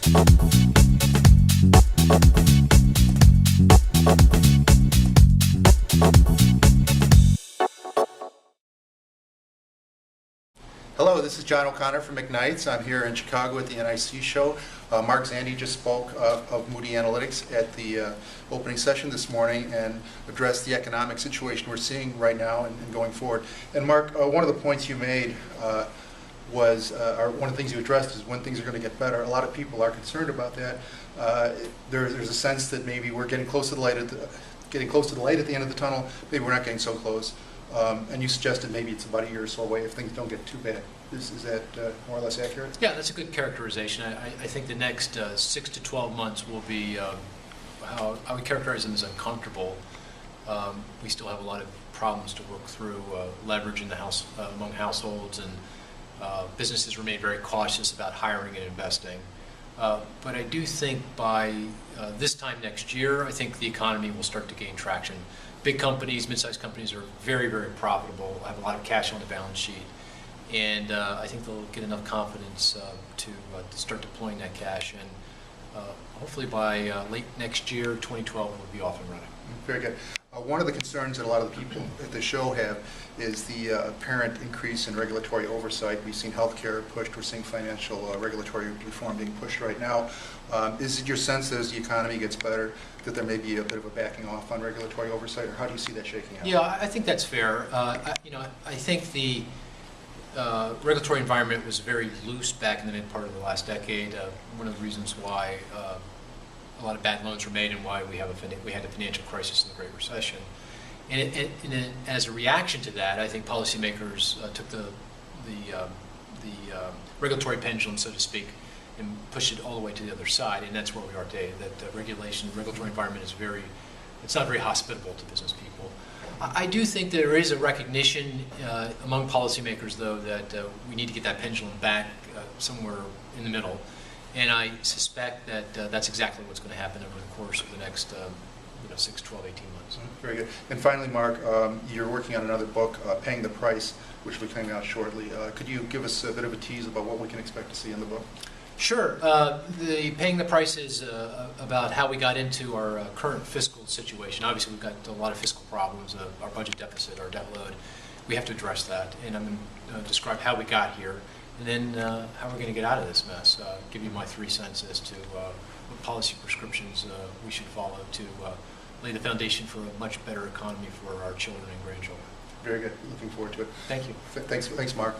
Hello, this is John O'Connor from McKnight's. I'm here in Chicago at the NIC show. Mark Zandi just spoke of Moody Analytics at the opening session this morning and addressed the economic situation we're seeing right now and going forward. And Mark, one of the points you made was, or one of the things you addressed is when things are going to get better. A lot of people are concerned about that. There's a sense that maybe we're getting close to the light at the end of the tunnel. Maybe we're not getting so close. And you suggested maybe it's about a year or so away if things don't get too bad. Is that more or less accurate? Yeah, that's a good characterization. I think the next 6 to 12 months will be, how I would characterize them as uncomfortable. We still have a lot of problems to work through, leverage in the house among households, and businesses remain very cautious about hiring and investing. But I do think by this time next year, I think the economy will start to gain traction. Big companies, mid-sized companies are very, very profitable, have a lot of cash on the balance sheet, and I think they'll get enough confidence to start deploying that cash, and hopefully by late next year, 2012, we'll be off and running. Very good. One of the concerns that a lot of the people at the show have is the apparent increase in regulatory oversight. We've seen healthcare pushed, we're seeing financial regulatory reform being pushed right now. Is it your sense that as the economy gets better that there may be a bit of a backing off on regulatory oversight, or how do you see that shaking out? Yeah, I think that's fair. I think the regulatory environment was very loose back in the mid part of the last decade. One of the reasons why a lot of bad loans were made and why we had a financial crisis in the Great Recession. And as a reaction to that, I think policymakers took the regulatory pendulum, so to speak, and pushed it all the way to the other side, and that's where we are today. That regulatory environment is it's not very hospitable to business people. I do think there is a recognition among policymakers, though, that we need to get that pendulum back somewhere in the middle. And I suspect that that's exactly what's going to happen over the course of the next 6, 12, 18 months. Very good. And finally, Mark, you're working on another book, Paying the Price, which will be coming out shortly. Could you give us a bit of a tease about what we can expect to see in the book? Sure. The Paying the Price is about how we got into our current fiscal situation. Obviously, we've got a lot of fiscal problems, our budget deficit, our debt load. We have to address that, and I'm going to describe how we got here, and then how we're going to get out of this mess. Give you my 3 cents as to what policy prescriptions we should follow to lay the foundation for a much better economy for our children and grandchildren. Very good. Looking forward to it. Thank you. Thanks, Mark.